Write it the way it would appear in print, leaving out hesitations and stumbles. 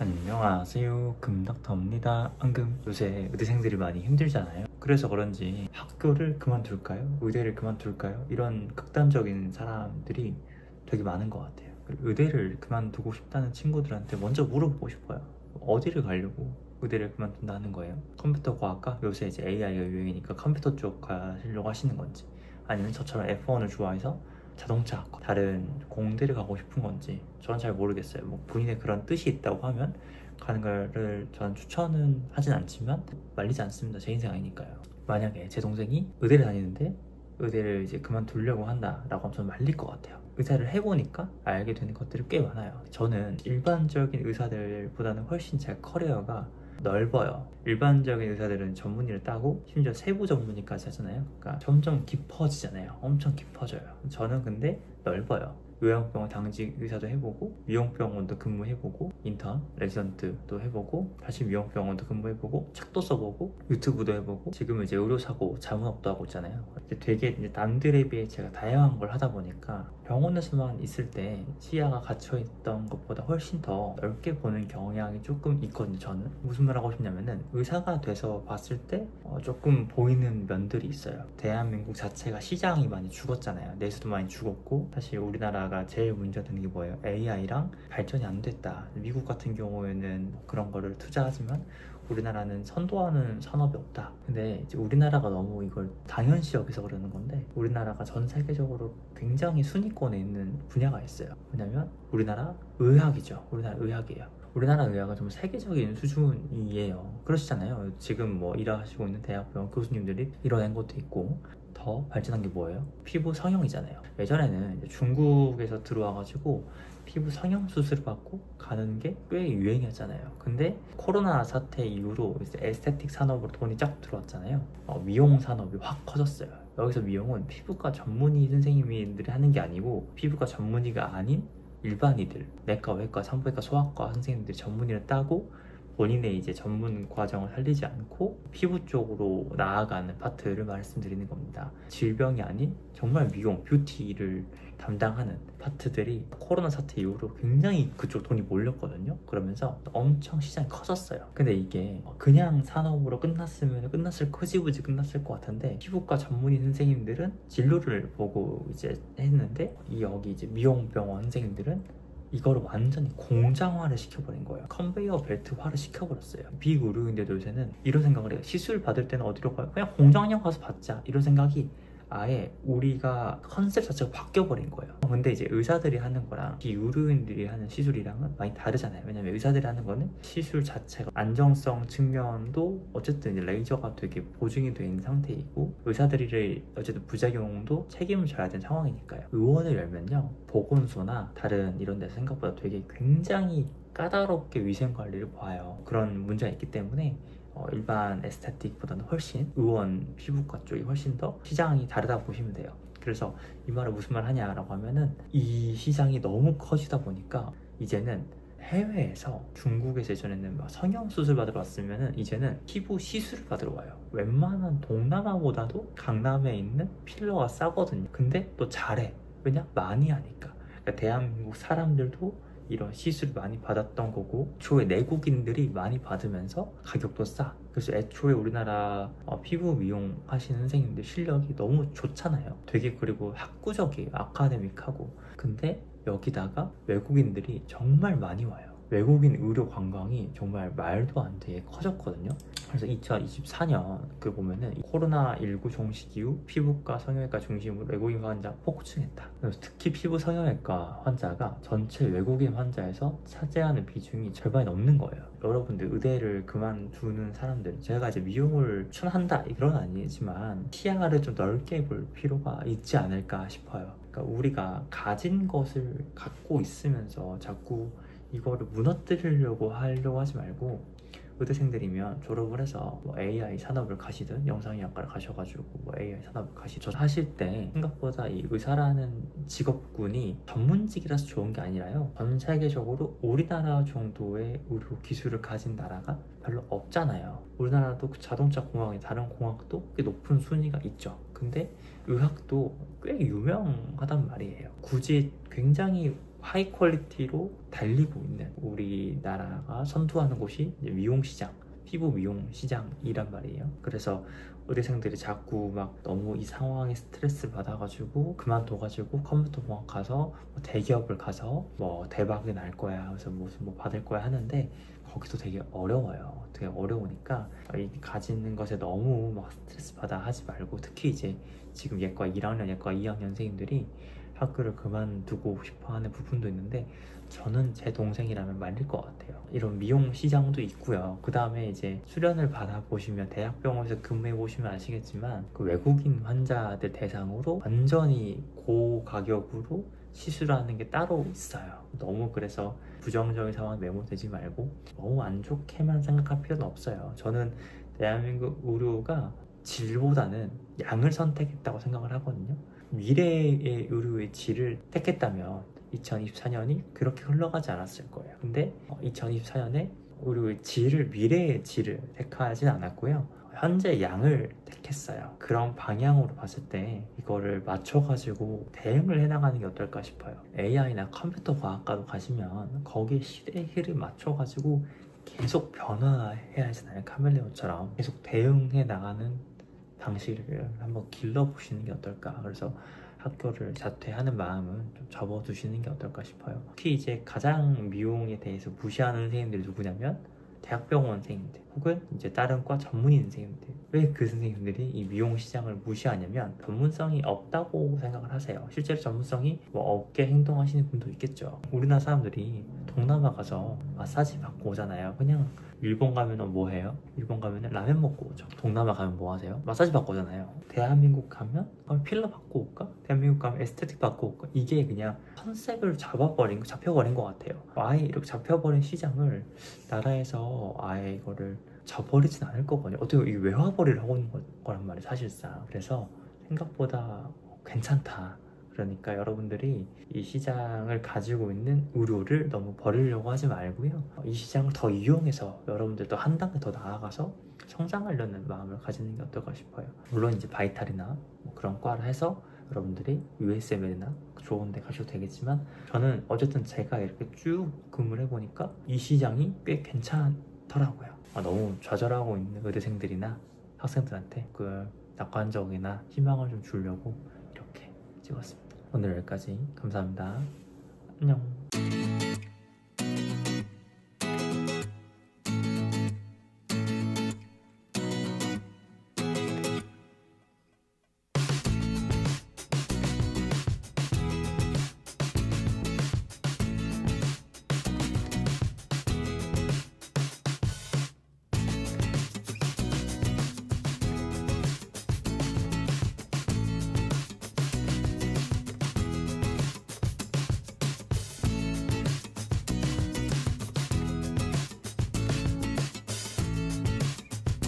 안녕하세요, 금닥터입니다. 방금 요새 의대생들이 많이 힘들잖아요. 그래서 그런지 학교를 그만둘까요? 의대를 그만둘까요? 이런 극단적인 사람들이 되게 많은 것 같아요. 그리고 의대를 그만두고 싶다는 친구들한테 먼저 물어보고 싶어요. 어디를 가려고 의대를 그만둔다는 거예요? 컴퓨터 과학과? 요새 이제 AI가 유행이니까 컴퓨터 쪽 가시려고 하시는 건지, 아니면 저처럼 F1을 좋아해서 자동차학과, 다른 공대를 가고 싶은 건지 저는 잘 모르겠어요. 뭐 본인의 그런 뜻이 있다고 하면 가는 거를 저는 추천은 하진 않지만 말리지 않습니다. 제 인생 아니니까요. 만약에 제 동생이 의대를 다니는데 의대를 이제 그만두려고 한다라고 하면 저는 말릴 것 같아요. 의사를 해보니까 알게 되는 것들이 꽤 많아요. 저는 일반적인 의사들보다는 훨씬 제 커리어가 넓어요. 일반적인 의사들은 전문의를 따고 심지어 세부 전문의까지 하잖아요. 그러니까 점점 깊어지잖아요. 엄청 깊어져요. 저는 근데 넓어요. 요양병원 당직 의사도 해보고, 미용병원도 근무해보고, 인턴, 레지던트도 해보고, 다시 미용병원도 근무해보고, 책도 써보고, 유튜브도 해보고, 지금은 이제 의료사고 자문업도 하고 있잖아요. 되게 이제 남들에 비해 제가 다양한 걸 하다 보니까 병원에서만 있을 때 시야가 갇혀있던 것보다 훨씬 더 넓게 보는 경향이 조금 있거든요. 저는 무슨 말 하고 싶냐면은, 의사가 돼서 봤을 때 조금 보이는 면들이 있어요. 대한민국 자체가 시장이 많이 죽었잖아요. 내수도 많이 죽었고, 사실 우리나라가 제일 문제되는 게 뭐예요? AI랑 발전이 안 됐다. 미국 같은 경우에는 그런 거를 투자하지만 우리나라는 선도하는 산업이 없다. 근데 이제 우리나라가 너무 이걸 당연시 여기서 그러는 건데, 우리나라가 전 세계적으로 굉장히 순위권에 있는 분야가 있어요. 왜냐면 우리나라 의학이죠. 우리나라 의학이에요. 우리나라 의학은 좀 세계적인 수준이에요. 그러시잖아요. 지금 뭐 일하시고 있는 대학병원 교수님들이 이뤄낸 것도 있고, 더 발전한 게 뭐예요? 피부 성형이잖아요. 예전에는 이제 중국에서 들어와가지고 피부 성형 수술을 받고 가는 게 꽤 유행이었잖아요. 근데 코로나 사태 이후로 이제 에스테틱 산업으로 돈이 쫙 들어왔잖아요. 미용 산업이 확 커졌어요. 여기서 미용은 피부과 전문의 선생님들이 하는 게 아니고, 피부과 전문의가 아닌 일반이들, 내과, 외과, 산부인과, 소아과 선생님들이 전문의를 따고 본인의 이제 전문 과정을 살리지 않고 피부 쪽으로 나아가는 파트를 말씀드리는 겁니다. 질병이 아닌 정말 미용, 뷰티를 담당하는 파트들이 코로나 사태 이후로 굉장히 그쪽 돈이 몰렸거든요. 그러면서 엄청 시장이 커졌어요. 근데 이게 그냥 산업으로 끝났으면 흐지부지 끝났을 것 같은데, 피부과 전문의 선생님들은 진료를 보고 이제 했는데, 여기 이제 미용병원 선생님들은 이거를 완전히 공장화를 시켜버린 거예요. 컨베이어 벨트화를 시켜버렸어요. 비의료인데도 요새는 이런 생각을 해요. 시술 받을 때는 어디로 가요? 그냥 공장장 가서 받자. 이런 생각이 아예 우리가 컨셉 자체가 바뀌어버린 거예요. 근데 이제 의사들이 하는 거랑 비의료인들이 하는 시술이랑은 많이 다르잖아요. 왜냐면 의사들이 하는 거는 시술 자체가 안정성 측면도 어쨌든 이제 레이저가 되게 보증이 돼 있는 상태이고, 의사들이 어쨌든 부작용도 책임을 져야 되는 상황이니까요. 의원을 열면요, 보건소나 다른 이런 데서 생각보다 되게 굉장히 까다롭게 위생 관리를 봐요. 그런 문제가 있기 때문에 일반 에스테틱보다는 훨씬 의원 피부과 쪽이 훨씬 더 시장이 다르다고 보시면 돼요. 그래서 이 말을 무슨 말 하냐라고 하면은, 이 시장이 너무 커지다 보니까 이제는 해외에서, 중국에서 예전에는 막 성형수술 받으러 왔으면은 이제는 피부 시술을 받으러 와요. 웬만한 동남아보다도 강남에 있는 필러가 싸거든요. 근데 또 잘해. 왜냐? 많이 하니까. 그러니까 대한민국 사람들도 이런 시술을 많이 받았던 거고, 애초에 내국인들이 많이 받으면서 가격도 싸. 그래서 애초에 우리나라 피부 미용 하시는 선생님들 실력이 너무 좋잖아요. 되게, 그리고 학구적이에요. 아카데믹하고. 근데 여기다가 외국인들이 정말 많이 와요. 외국인 의료 관광이 정말 말도 안 되게 커졌거든요. 그래서 2024년 그 보면은 코로나19 종식 이후 피부과 성형외과 중심으로 외국인 환자 폭증했다. 그래서 특히 피부 성형외과 환자가 전체 외국인 환자에서 차지하는 비중이 절반이 넘는 거예요. 여러분들 의대를 그만두는 사람들, 제가 이제 미용을 추천한다 이런 건 아니지만 시야를 좀 넓게 볼 필요가 있지 않을까 싶어요. 그러니까 우리가 가진 것을 갖고 있으면서 자꾸 이거를 무너뜨리려고 하지 말고, 의대생들이면 졸업을 해서 뭐 AI 산업을 가시든 영상의학과를 가셔가지고 뭐 AI 산업을 가시든 하실 때, 생각보다 이 의사라는 직업군이 전문직이라서 좋은 게 아니라요, 전 세계적으로 우리나라 정도의 의료 기술을 가진 나라가 별로 없잖아요. 우리나라도 자동차 공학이 다른 공학도 꽤 높은 순위가 있죠. 근데 의학도 꽤 유명하단 말이에요. 굳이 굉장히 하이 퀄리티로 달리고 있는 우리나라가 선두하는 곳이 이제 미용시장, 피부 미용 시장이란 말이에요. 그래서 의대생들이 자꾸 막 너무 이 상황에 스트레스 받아가지고 그만둬가지고 컴퓨터 공학 가서 뭐 대기업을 가서 뭐 대박이 날 거야, 그래서 무슨 뭐 받을 거야 하는데 거기도 되게 어려워요. 되게 어려우니까 이 가지는 것에 너무 막 스트레스 받아 하지 말고, 특히 이제 지금 예과 1학년, 예과 2학년생들이 학교를 그만두고 싶어 하는 부분도 있는데, 저는 제 동생이라면 말릴 것 같아요. 이런 미용 시장도 있고요. 그 다음에 이제 수련을 받아보시면, 대학병원에서 근무해 보시면 아시겠지만 그 외국인 환자들 대상으로 완전히 고가격으로 시술하는 게 따로 있어요. 너무 그래서 부정적인 상황에 매몰되지 말고 너무 안 좋게만 생각할 필요는 없어요. 저는 대한민국 의료가 질보다는 양을 선택했다고 생각을 하거든요. 미래의 의료의 질을 택했다면 2024년이 그렇게 흘러가지 않았을 거예요. 근데 2024년에 의료의 질을, 미래의 질을 택하진 않았고요. 현재 양을 택했어요. 그런 방향으로 봤을 때 이거를 맞춰가지고 대응을 해나가는 게 어떨까 싶어요. AI나 컴퓨터 과학과도 가시면 거기에 시대의 흐름 맞춰가지고 계속 변화해야 하잖아요. 카멜레온처럼 계속 대응해 나가는 방식을 한번 길러보시는 게 어떨까. 그래서 학교를 자퇴하는 마음은 좀 접어두시는 게 어떨까 싶어요. 특히 이제 가장 미용에 대해서 무시하는 선생님들이 누구냐면 대학병원 선생님들 혹은 이제 다른 과 전문의 선생님들. 왜 그 선생님들이 이 미용 시장을 무시하냐면 전문성이 없다고 생각을 하세요. 실제로 전문성이 뭐 없게 행동하시는 분도 있겠죠. 우리나라 사람들이 동남아 가서 마사지 받고 오잖아요. 그냥 일본 가면은 뭐 해요? 일본 가면은 라면 먹고 오죠. 동남아 가면 뭐 하세요? 마사지 받고 오잖아요. 대한민국 가면 필러 받고 올까? 대한민국 가면 에스테틱 받고 올까? 이게 그냥 컨셉을 잡혀버린 것 같아요. 아예 이렇게 잡혀버린 시장을 나라에서 아예 이거를 저버리진 않을 거거든요. 어떻게 이게 외화벌이를 하고 있는 거란 말이에요, 사실상. 그래서 생각보다 괜찮다. 그러니까 여러분들이 이 시장을 가지고 있는 의료를 너무 버리려고 하지 말고요. 이 시장을 더 이용해서 여러분들도 한 단계 더 나아가서 성장하려는 마음을 가지는 게 어떨까 싶어요. 물론 이제 바이탈이나 뭐 그런 과를 해서 여러분들이 USML이나 좋은 데 가셔도 되겠지만, 저는 어쨌든 제가 이렇게 쭉 근무를 해보니까 이 시장이 꽤 괜찮더라고요. 너무 좌절하고 있는 의대생들이나 학생들한테 그 낙관적이나 희망을 좀 주려고 이렇게 찍었습니다. 오늘 여기까지. 감사합니다. 안녕.